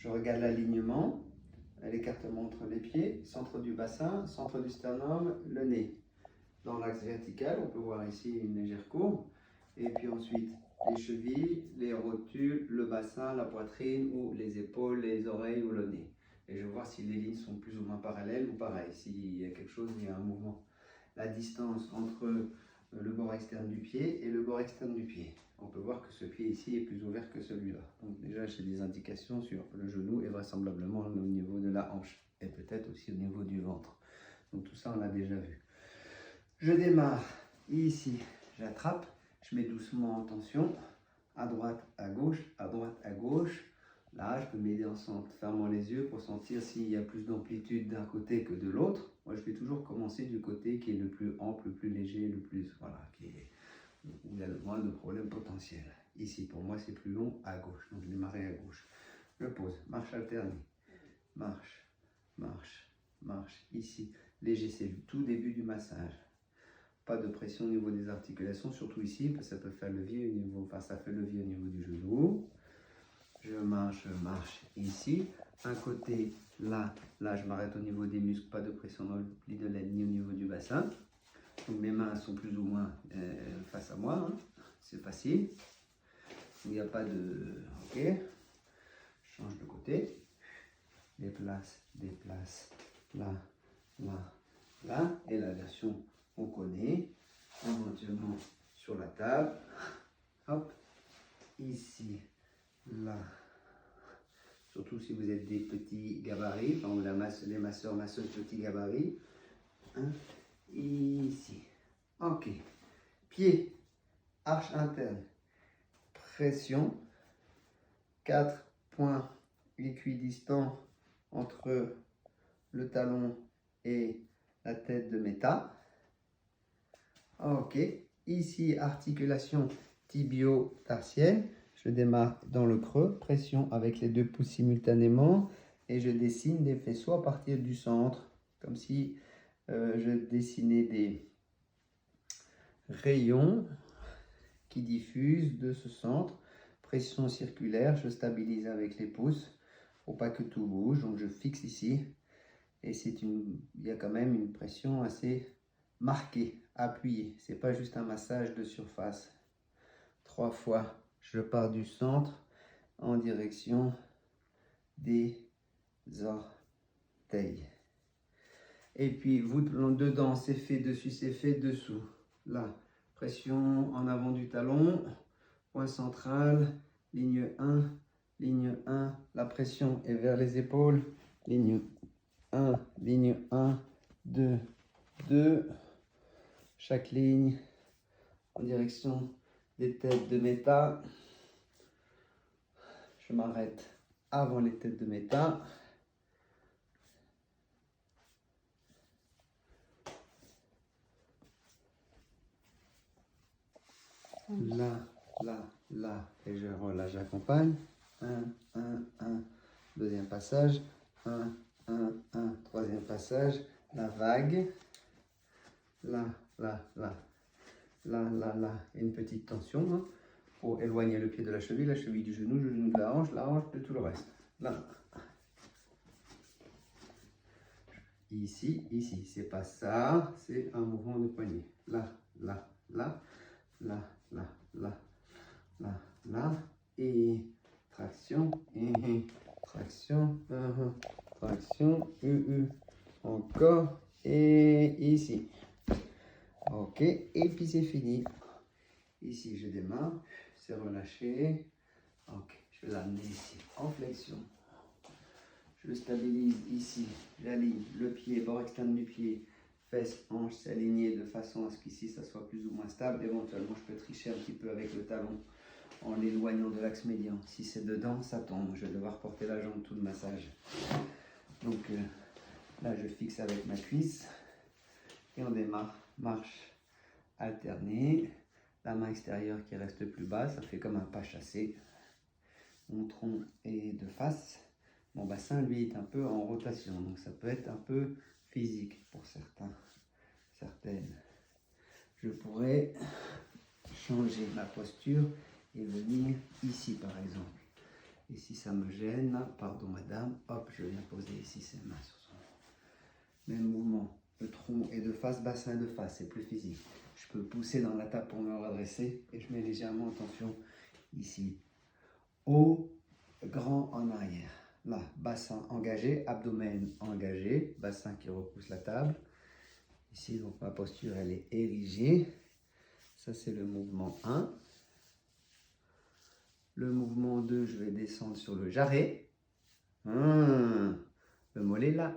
Je regarde l'alignement, l'écartement entre les pieds, centre du bassin, centre du sternum, le nez. Dans l'axe vertical, on peut voir ici une légère courbe. Et puis ensuite, les chevilles, les rotules, le bassin, la poitrine ou les épaules, les oreilles ou le nez. Et je vais voir si les lignes sont plus ou moins parallèles ou pareilles. S'il y a quelque chose, il y a un mouvement. La distance entre le bord externe du pied et le bord externe du pied. On peut voir que ce pied ici est plus ouvert que celui-là. Donc déjà, j'ai des indications sur le genou et vraisemblablement au niveau de la hanche. Et peut-être aussi au niveau du ventre. Donc tout ça, on l'a déjà vu. Je démarre ici, j'attrape, je mets doucement en tension, à droite, à gauche, à droite, à gauche. Là, je peux m'aider en fermant les yeux pour sentir s'il y a plus d'amplitude d'un côté que de l'autre. Moi, je vais toujours commencer du côté qui est le plus ample, le plus léger, le plus, voilà, où il y a le moins de problèmes potentiels. Ici, pour moi, c'est plus long à gauche, donc je démarre à gauche. Je pose, marche alternée, marche, marche, marche. Ici, léger, c'est le tout début du massage. Pas de pression au niveau des articulations, surtout ici, parce que ça peut faire levier au niveau, enfin ça fait levier au niveau du genou. Je marche ici. Un côté, là je m'arrête au niveau des muscles, pas de pression dans le pli de l'aine ni au niveau du bassin. Donc mes mains sont plus ou moins face à moi, hein. C'est facile. Il n'y a pas de... Ok. Je change de côté. Déplace, là, là, là. Et la version on connaît, éventuellement sur la table, hop, ici, là, surtout si vous êtes des petits gabarits, enfin, les masseurs, masseuses petits gabarits, hein, ici, ok, pied, arche interne, pression, 4 points équidistants entre le talon et la tête de méta. Ok, ici articulation tibio-tarsienne, je démarre dans le creux, pression avec les deux pouces simultanément et je dessine des faisceaux à partir du centre, comme si je dessinais des rayons qui diffusent de ce centre, pression circulaire, je stabilise avec les pouces pour pas que tout bouge, donc je fixe ici et il y a quand même une pression assez marquée, appuyée, c'est pas juste un massage de surface. 3 fois, je pars du centre en direction des orteils. Et puis, vous dedans, c'est fait dessus, c'est fait dessous. Là, pression en avant du talon, point central, ligne 1, la pression est vers les épaules, ligne 1, 2, 2, chaque ligne en direction des têtes de méta. Je m'arrête avant les têtes de méta. Là, et je relâche, j'accompagne. 1, 1, deuxième passage. 1, troisième passage. La vague. Là, une petite tension, hein, pour éloigner le pied de la cheville du genou, le genou de la hanche de tout le reste. Là. Ici, c'est pas ça, c'est un mouvement de poignet. Là, et traction, traction, encore, et ici. Ok, et puis c'est fini. Ici, je démarre, c'est relâché. Ok, je vais l'amener ici, en flexion. Je stabilise ici, j'aligne le pied, bord externe du pied, fesses, hanches, s'aligner de façon à ce qu'ici ça soit plus ou moins stable. Éventuellement, je peux tricher un petit peu avec le talon en l'éloignant de l'axe médian. Si c'est dedans, ça tombe. Je vais devoir porter la jambe tout le massage. Donc là, je fixe avec ma cuisse et on démarre. Marche alternée. La main extérieure qui reste plus bas, ça fait comme un pas chassé. Mon tronc est de face. Mon bassin, lui, est un peu en rotation, donc ça peut être un peu physique pour certaines. Je pourrais changer ma posture et venir ici, par exemple. Et si ça me gêne, pardon madame, hop, je viens poser ici ses mains sur son même mouvement. Le tronc est de face, bassin de face, c'est plus physique. Je peux pousser dans la table pour me redresser et je mets légèrement en tension ici. Haut, grand en arrière. Là, bassin engagé, abdomen engagé, bassin qui repousse la table. Ici, donc ma posture, elle est érigée. Ça, c'est le mouvement 1. Le mouvement 2, je vais descendre sur le jarret. Le mollet là.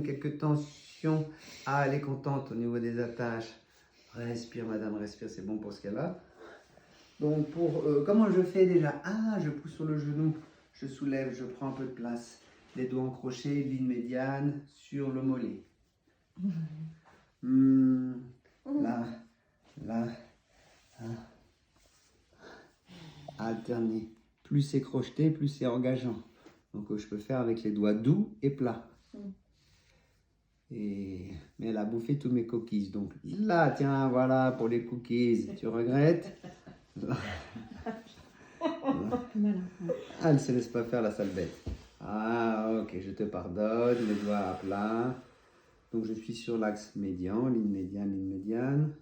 Quelques tensions. Ah, elle est contente au niveau des attaches. Respire, madame, respire, c'est bon pour ce qu'elle a. Donc, comment je fais déjà? Je pousse sur le genou, je soulève, je prends un peu de place. Les doigts en crochet, ligne médiane sur le mollet. Là, là, alterner. Plus c'est crocheté, plus c'est engageant. Donc je peux faire avec les doigts doux et plats. Mais elle a bouffé tous mes cookies. Donc là, tiens, voilà pour les cookies. Tu regrettes? Là. Elle ne se laisse pas faire la sale bête. Ok, je te pardonne. Les doigts à plat. Donc je suis sur l'axe médian, ligne médiane, ligne médiane.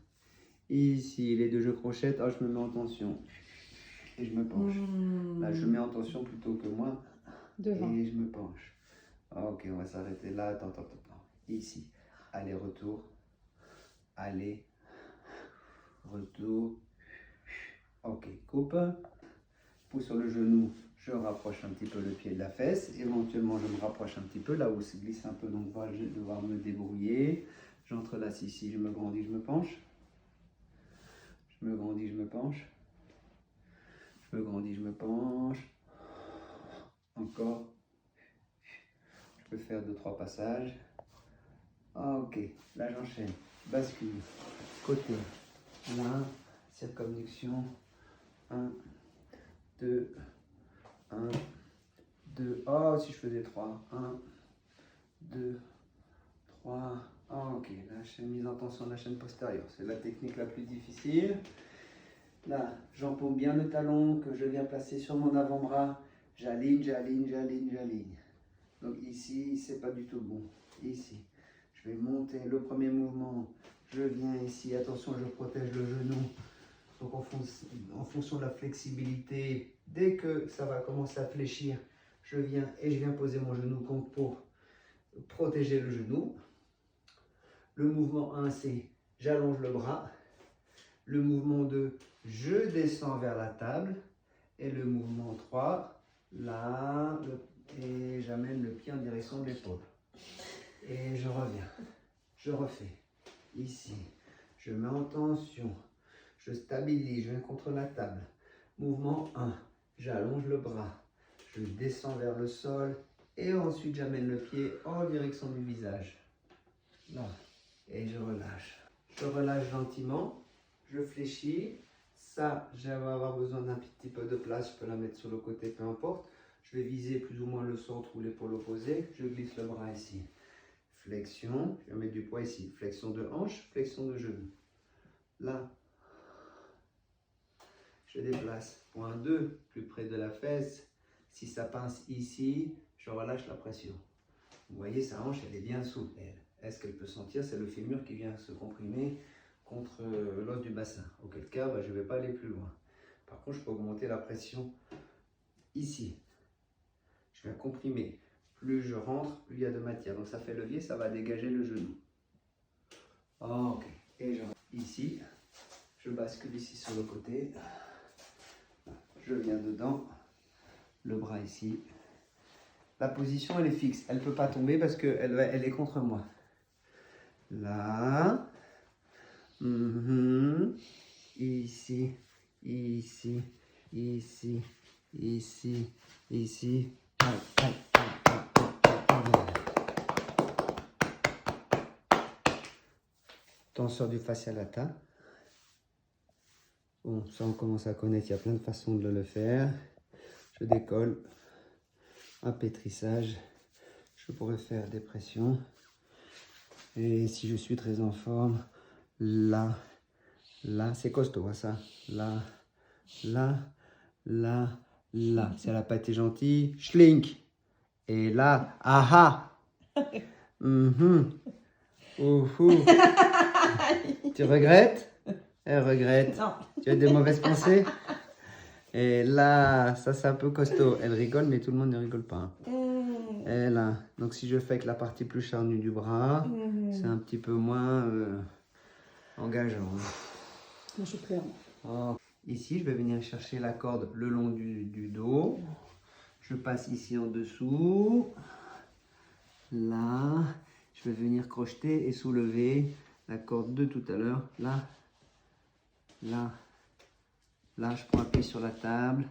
Ici, les deux, je crochette. Je me mets en tension. Et je me penche. Là, je mets en tension plutôt que moi. Devant. Et je me penche. Ok, on va s'arrêter là. Attends. Ici. Aller, retour. Aller. Retour. Ok, coupe. Pouce sur le genou. Je rapproche un petit peu le pied de la fesse. Éventuellement, je me rapproche un petit peu là où se glisse un peu. Donc, je vais devoir me débrouiller. J'entrelace ici. Je me grandis, je me penche. Je me grandis, je me penche. Je me grandis, je me penche. Encore. Je peux faire 2-3 passages. Ok, là j'enchaîne. Bascule. Côté. Là. Circonduction. 1, 2. 1, 2. Si je faisais 3. 1, 2, 3. Ok, la chaîne mise en tension de la chaîne postérieure. C'est la technique la plus difficile. Là, j'empaume bien le talon que je viens placer sur mon avant-bras. J'aligne. Donc ici, c'est pas du tout bon. Ici, je vais monter le premier mouvement. Je viens ici, attention, je protège le genou. Donc en fonction de la flexibilité, dès que ça va commencer à fléchir, je viens poser mon genou pour protéger le genou. Le mouvement 1, c'est j'allonge le bras. Le mouvement 2, je descends vers la table. Et le mouvement 3, là, et j'amène le pied en direction de l'épaule. Et je reviens. Je refais. Ici, je mets en tension. Je stabilise, je viens contre la table. Mouvement 1, j'allonge le bras. Je descends vers le sol. Et ensuite, j'amène le pied en direction du visage. Là. Et je relâche. Je relâche gentiment. Je fléchis. Ça, je vais avoir besoin d'un petit peu de place. Je peux la mettre sur le côté, peu importe. Je vais viser plus ou moins le centre ou l'épaule opposée. Je glisse le bras ici. Flexion. Je vais mettre du poids ici. Flexion de hanche, flexion de genou. Là. Je déplace. Point 2, plus près de la fesse. Si ça pince ici, je relâche la pression. Vous voyez, sa hanche, elle est bien souple. Est-ce qu'elle peut sentir? C'est le fémur qui vient se comprimer contre l'os du bassin. Auquel cas, je ne vais pas aller plus loin. Par contre, je peux augmenter la pression ici. Je viens comprimer. Plus je rentre, plus il y a de matière. Donc ça fait levier, ça va dégager le genou. Ok. Et je rentre ici. Je bascule ici sur le côté. Je viens dedans. Le bras ici. La position, elle est fixe. Elle ne peut pas tomber parce qu'elle est contre moi. Là. Ici. Ici. Ici. Ici. Ici. Tenseur du fascia lata. Bon, ça on commence à connaître, il y a plein de façons de le faire. Je décolle. Un pétrissage. Je pourrais faire des pressions. Et si je suis très en forme, là, là, c'est costaud, hein, ça. Là, là, là, Là, si elle n'a pas été gentille, schlink. Et là, aha. Ouhou. Tu regrettes? Elle regrette. Non. Tu as des mauvaises pensées? Et là, ça c'est un peu costaud. Elle rigole, mais tout le monde ne rigole pas. Et là, donc si je fais avec la partie plus charnue du bras, c'est un petit peu moins engageant. Moi, je pleure. Oh. Ici, je vais venir chercher la corde le long du dos. Je passe ici en dessous. Là, je vais venir crocheter et soulever la corde de tout à l'heure. Là, là, là, je prends appui sur la table.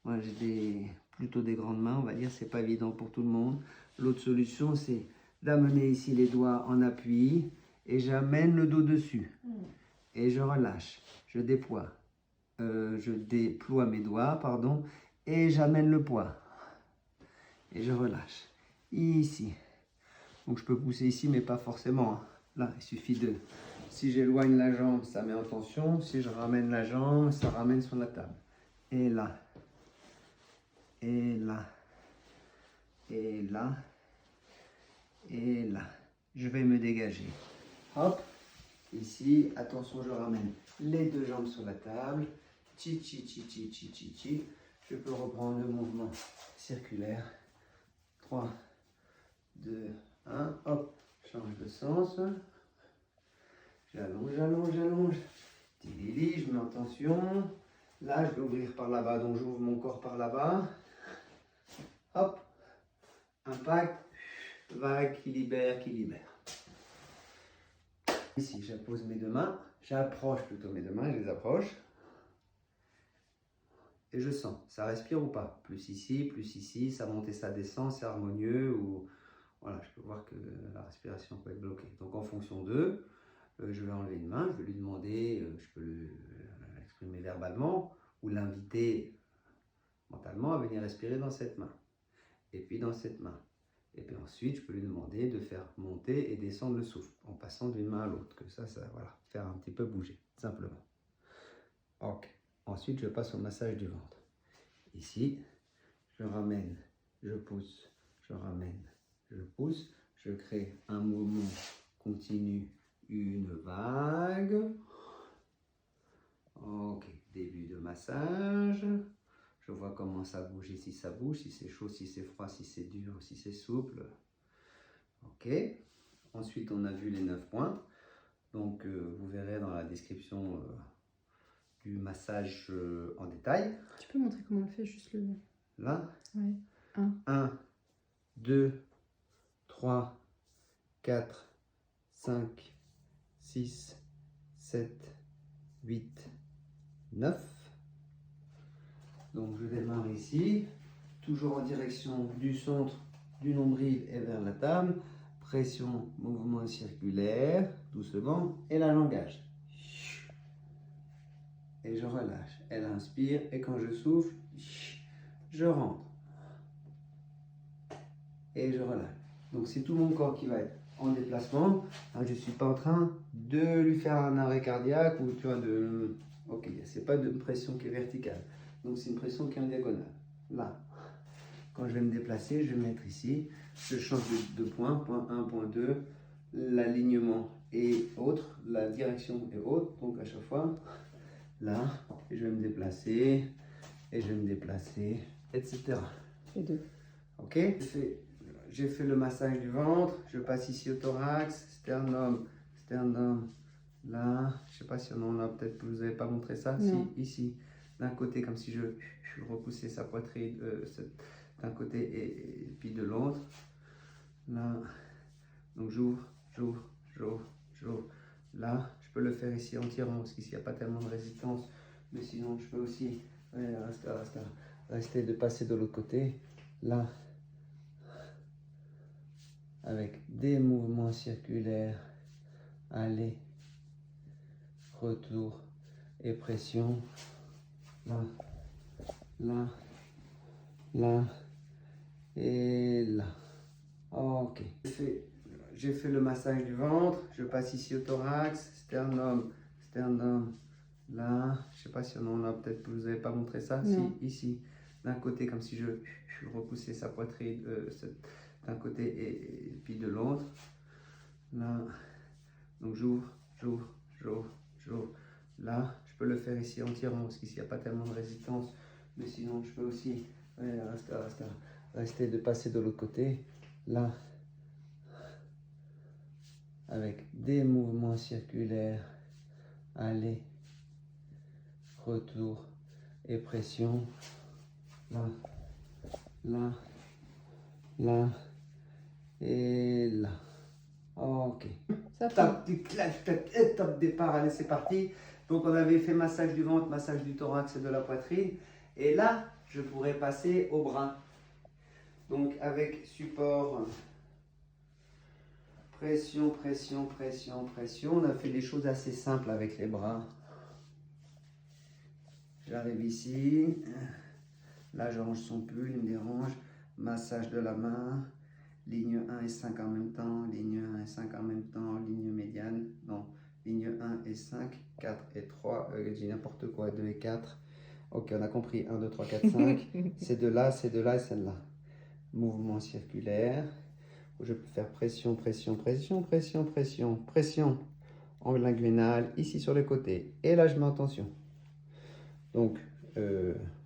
Moi, j'ai plutôt des grandes mains, on va dire. C'est pas évident pour tout le monde. L'autre solution, c'est d'amener ici les doigts en appui et j'amène le dos dessus. Et je relâche, je déploie. Je déploie mes doigts, pardon, et j'amène le poids. Et je relâche. Ici. Donc je peux pousser ici, mais pas forcément. Hein. Là, il suffit de... Si j'éloigne la jambe, ça met en tension. Si je ramène la jambe, ça ramène sur la table. Et là. Et là. Et là. Et là. Je vais me dégager. Hop. Ici, attention, je ramène les deux jambes sur la table. Chi, chi, chi, chi, chi, chi, chi. Je peux reprendre le mouvement circulaire. 3, 2, 1. Hop, change de sens. J'allonge, j'allonge, j'allonge. Tilili, je mets en tension. Là, je vais ouvrir par là-bas, donc j'ouvre mon corps par là-bas. Hop. Impact. Vague qui libère, qui libère. Ici, j'appose mes deux mains. J'approche plutôt mes deux mains, je les approche. Et je sens, ça respire ou pas? Plus ici, ça monte et ça descend, c'est harmonieux ou... Voilà, je peux voir que la respiration peut être bloquée. Donc en fonction d'eux, je vais enlever une main, je vais lui demander, je peux l'exprimer verbalement ou l'inviter mentalement à venir respirer dans cette main. Et puis dans cette main. Et puis ensuite, je peux lui demander de faire monter et descendre le souffle en passant d'une main à l'autre. Que ça, voilà, faire un petit peu bouger, simplement. Ok. Ensuite, je passe au massage du ventre. Ici, je ramène, je pousse, je ramène, je pousse. Je crée un mouvement continu, une vague. Ok, début de massage. Je vois comment ça bouge, si ça bouge, si c'est chaud, si c'est froid, si c'est dur, si c'est souple. Ok. Ensuite, on a vu les 9 points. Donc, vous verrez dans la description du massage en détail. Tu peux montrer comment on le fait, juste le... Là. Oui. 1, 2, 3, 4, 5, 6, 7, 8, 9. Donc je démarre ici, toujours en direction du centre du nombril et vers la table. Pression, mouvement circulaire, doucement, et la langage. Et je relâche. Elle inspire et quand je souffle, je rentre. Et je relâche. Donc c'est tout mon corps qui va être en déplacement. Alors, je ne suis pas en train de lui faire un arrêt cardiaque ou tu vois de... Ok, c'est pas de pression qui est verticale. Donc c'est une pression qui est en diagonale. Là, quand je vais me déplacer, je vais me mettre ici. Je change de point, point 1, point 2. L'alignement est autre, la direction est autre. Donc à chaque fois, là, et je vais me déplacer, et je vais me déplacer, etc. Les deux. Ok, j'ai fait le massage du ventre. Je passe ici au thorax, sternum, sternum. Là, je ne sais pas si on en a, peut-être que vous n'avez pas montré ça. Non. Si, ici, d'un côté, comme si je repoussais sa poitrine d'un côté et puis de l'autre. Là, donc j'ouvre, j'ouvre, j'ouvre, j'ouvre. Là, je peux le faire ici en tirant parce qu'ici, il n'y a pas tellement de résistance. Mais sinon, je peux aussi rester de passer de l'autre côté. Là, avec des mouvements circulaires. Aller, retour et pression. Là, là, là et là. Ok. J'ai fait le massage du ventre. Je passe ici au thorax, sternum, sternum. Là, je sais pas si on en a, peut-être que vous n'avez pas montré ça. Non. Si, ici, d'un côté comme si je repoussais sa poitrine d'un côté et puis de l'autre. Là, donc j'ouvre, j'ouvre, j'ouvre, j'ouvre. Là, je peux le faire ici en tirant parce qu'ici il n'y a pas tellement de résistance. Mais sinon, je peux aussi rester de passer de l'autre côté. Là, avec des mouvements circulaires. Aller, retour et pression. Là, là, là et là. Ok. Ça fait. Top, du clac, tac, et top départ. Allez, c'est parti. Donc, on avait fait massage du ventre, massage du thorax et de la poitrine. Et là, je pourrais passer au bras. Donc, avec support, pression, pression, pression, pression. On a fait des choses assez simples avec les bras. J'arrive ici. Là, je range son pull, il me dérange. Massage de la main. Ligne 1 et 5 en même temps. Ligne 1 et 5 en même temps. Ligne médiane. Non. Ligne 1 et 5. 4 et 3. Je dis n'importe quoi. 2 et 4. Ok, on a compris. 1, 2, 3, 4, 5. C'est de là et celle-là. Mouvement circulaire. Je peux faire pression, pression, pression, pression, pression, pression. Angle inguinal. Ici sur le côté. Et là, je mets en tension. Donc,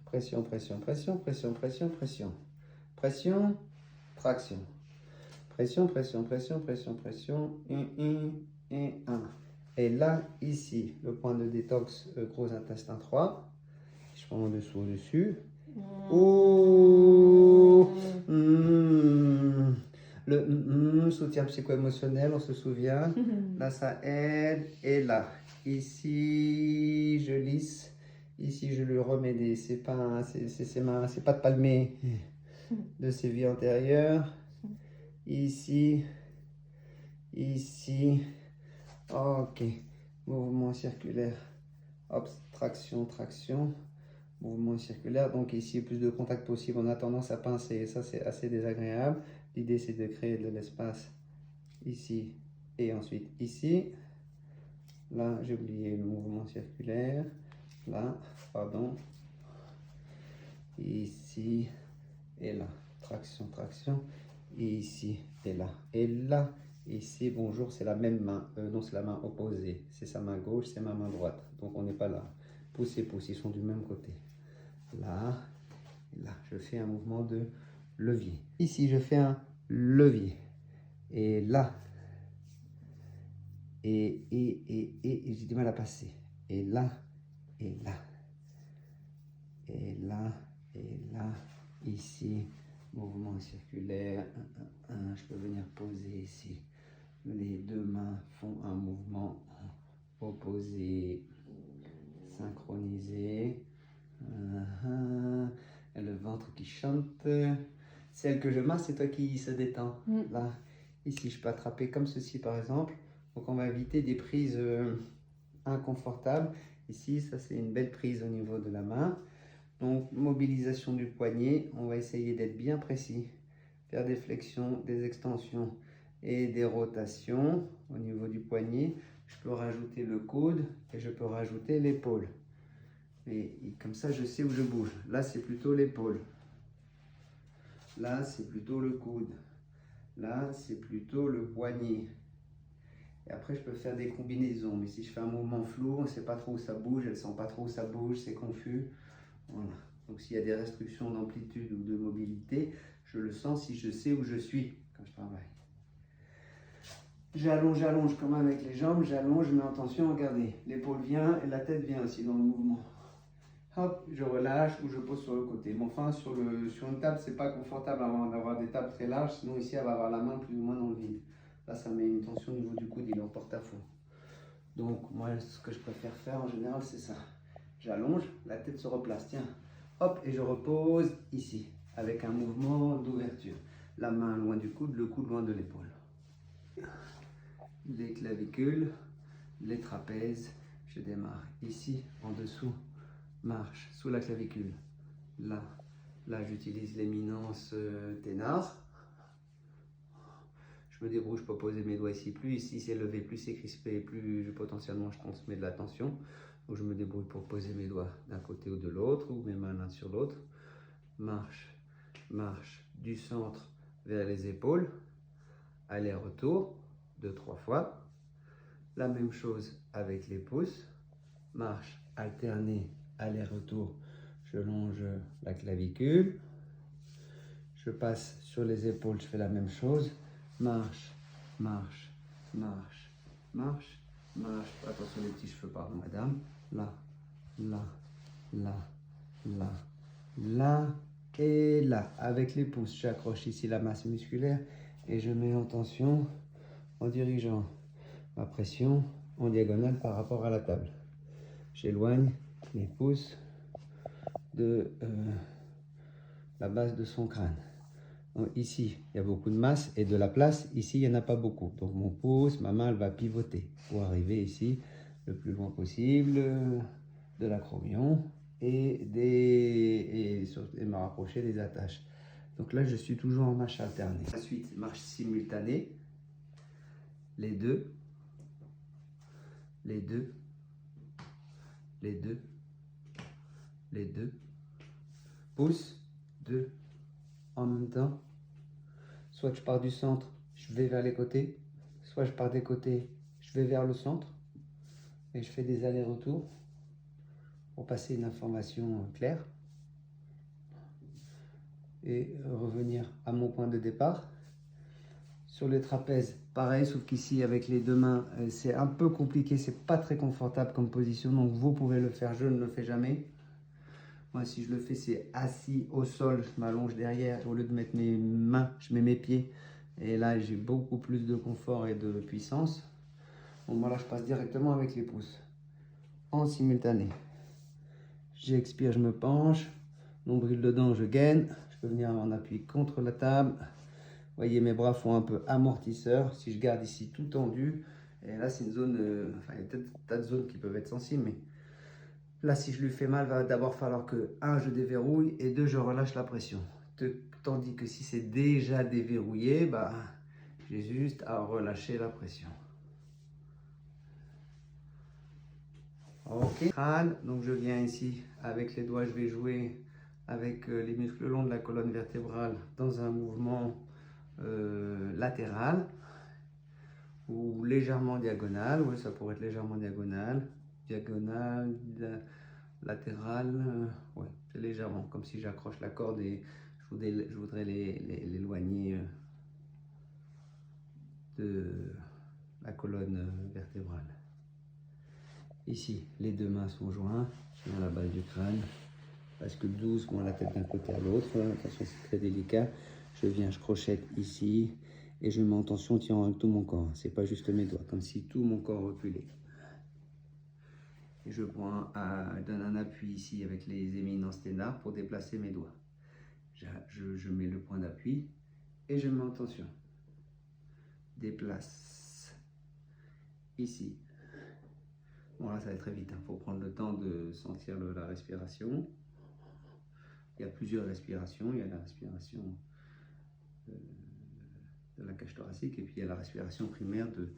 pression, pression, pression, pression, pression, pression. Pression, traction. Pression, pression, pression, pression, pression. Et 1. Et là, ici, le point de détox gros intestin 3. Je prends en dessous, au-dessus. Oh, le soutien psycho-émotionnel, on se souvient. Là, ça aide. Et là, ici, je lisse. Ici, je lui remets des. C'est pas de palmé de ses vies antérieures. Ici. Ici. Ok. Mouvement circulaire. Hop, traction, traction. Mouvement circulaire. Donc ici, plus de contact possible. On a tendance à pincer. Et ça, c'est assez désagréable. L'idée, c'est de créer de l'espace ici et ensuite ici. Là, j'ai oublié le mouvement circulaire. Là, pardon. Ici et là. Traction, traction. Et ici et là. Et là, ici, bonjour, c'est la même main. Non, c'est la main opposée. C'est sa main gauche, c'est ma main droite. Donc, on n'est pas là. Pouce et pouce, ils sont du même côté. Là, et là, je fais un mouvement de levier. Ici, je fais un levier. Et là, et j'ai du mal à passer. Et là, et là, et là, et là, ici, mouvement circulaire, je peux venir poser ici. Les deux mains font un mouvement opposé, synchronisé. Et le ventre qui chante. Celle que je masse, c'est toi qui se détend. Là, ici, je peux attraper comme ceci, par exemple. Donc, on va éviter des prises inconfortables. Ici, ça, c'est une belle prise au niveau de la main. Donc, mobilisation du poignet. On va essayer d'être bien précis. Faire des flexions, des extensions et des rotations au niveau du poignet. Je peux rajouter le coude et je peux rajouter l'épaule. Et comme ça, je sais où je bouge. Là, c'est plutôt l'épaule. Là, c'est plutôt le coude. Là, c'est plutôt le poignet. Et après, je peux faire des combinaisons. Mais si je fais un mouvement flou, on ne sait pas trop où ça bouge, elle ne sent pas trop où ça bouge, c'est confus. Voilà. Donc, s'il y a des restrictions d'amplitude ou de mobilité, je le sens si je sais où je suis quand je travaille. J'allonge, j'allonge comme avec les jambes, j'allonge, je mets en tension, regardez. L'épaule vient et la tête vient aussi dans le mouvement. Hop, je relâche ou je pose sur le côté. Mais enfin, sur une table, c'est pas confortable d'avoir des tables très larges, sinon ici, elle va avoir la main plus ou moins dans le vide. Là, ça met une tension au niveau du coude, il est en porte-à-faux. Donc, moi, ce que je préfère faire en général, c'est ça. J'allonge, la tête se replace, tiens. Hop, et je repose ici, avec un mouvement d'ouverture. La main loin du coude, le coude loin de l'épaule. Les clavicules, les trapèzes, je démarre ici, en dessous. Marche sous la clavicule. Là, j'utilise l'éminence ténard. Je me débrouille, je peux poser mes doigts ici. Plus ici c'est levé, plus c'est crispé, plus potentiellement je transmets de la tension. Donc je me débrouille pour poser mes doigts d'un côté ou de l'autre, ou mes mains l'un sur l'autre. marche, marche, du centre vers les épaules, aller-retour, 2-3 fois. La même chose avec les pouces, marche alternée, aller-retour, je longe la clavicule, je passe sur les épaules, je fais la même chose, marche, marche, marche, marche, marche, attention les petits cheveux, pardon madame, là, là, là, là, là et là. Avec les pouces, j'accroche ici la masse musculaire et je mets en tension en dirigeant ma pression en diagonale par rapport à la table. J'éloigne mes pouces de la base de son crâne. Donc ici, il y a beaucoup de masse et de la place. Ici, il n'y en a pas beaucoup. Donc mon pouce, ma main, elle va pivoter pour arriver ici le plus loin possible de l'acromion et me rapprocher des attaches. Donc là, je suis toujours en marche alternée. Ensuite, marche simultanée. Les deux, les deux, les deux, les deux. Pouce, deux, en même temps. Soit je pars du centre, je vais vers les côtés. Soit je pars des côtés, je vais vers le centre. Et je fais des allers-retours pour passer une information claire. Et revenir à mon point de départ. Sur les trapèzes, pareil, sauf qu'ici, avec les deux mains, c'est un peu compliqué. C'est pas très confortable comme position. Donc, vous pouvez le faire. Je ne le fais jamais. Moi, si je le fais, c'est assis au sol. Je m'allonge derrière. Au lieu de mettre mes mains, je mets mes pieds. Et là, j'ai beaucoup plus de confort et de puissance. Donc, moi, là, je passe directement avec les pouces. En simultané. J'expire, je me penche. Nombril dedans, je gaine. Je peux venir en appui contre la table. Vous voyez, mes bras font un peu amortisseur. Si je garde ici tout tendu, et là, c'est une zone... enfin, il y a peut-être des tas de zones qui peuvent être sensibles, mais... Là, si je lui fais mal, il va d'abord falloir que, 1, je déverrouille, et 2, je relâche la pression. Tandis que si c'est déjà déverrouillé, bah, j'ai juste à relâcher la pression. Ok. Crâne, donc je viens ici, avec les doigts, je vais jouer avec les muscles longs de la colonne vertébrale dans un mouvement latéral ou légèrement diagonal. Oui, ça pourrait être légèrement diagonal, latéral, ouais, c'est légèrement, comme si j'accroche la corde et je voudrais l'éloigner de la colonne vertébrale. Ici, les deux mains sont jointes, je viens à la base du crâne, parce que doucement la tête d'un côté à l'autre, attention c'est très délicat, je viens, je crochette ici, et je mets en tension en tirant avec tout mon corps, c'est pas juste mes doigts, comme si tout mon corps reculait. Et je donne un appui ici avec les éminences thénard pour déplacer mes doigts. Je mets le point d'appui et je mets en tension. Déplace. Ici. Bon là ça va être très vite, il faut prendre le temps de sentir la respiration. Il y a plusieurs respirations, il y a la respiration de la cage thoracique et puis il y a la respiration primaire de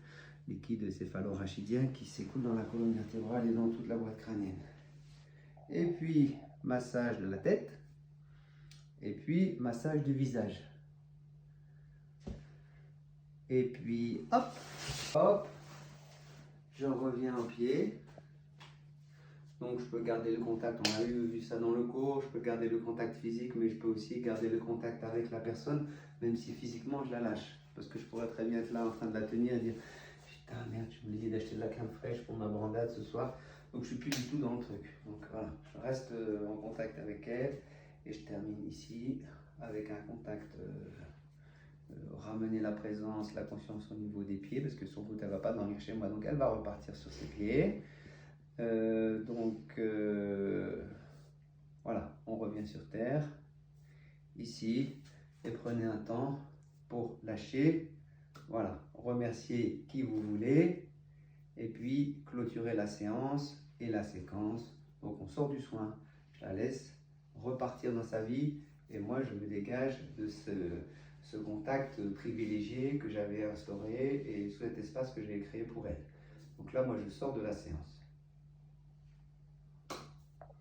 liquide céphalorachidien qui s'écoule dans la colonne vertébrale et dans toute la boîte crânienne. Et puis massage de la tête et puis massage du visage. Et puis hop, hop, je reviens au pied. Donc je peux garder le contact, on a vu ça dans le cours, je peux garder le contact physique, mais je peux aussi garder le contact avec la personne, même si physiquement je la lâche. Parce que je pourrais très bien être là en train de la tenir et dire putain merde, j'ai oublié d'acheter de la crème fraîche pour ma brandade ce soir. Donc je suis plus du tout dans le truc. Donc voilà, je reste en contact avec elle et je termine ici avec un contact, ramener la présence, la conscience au niveau des pieds, parce que sans doute elle ne va pas dormir chez moi, donc elle va repartir sur ses pieds. Voilà, on revient sur terre, ici, et prenez un temps pour lâcher, voilà, remercier qui vous voulez, et puis clôturer la séance et la séquence. Donc on sort du soin, je la laisse repartir dans sa vie, et moi je me dégage de ce contact privilégié que j'avais instauré et cet espace que j'ai créé pour elle. Donc là, moi je sors de la séance.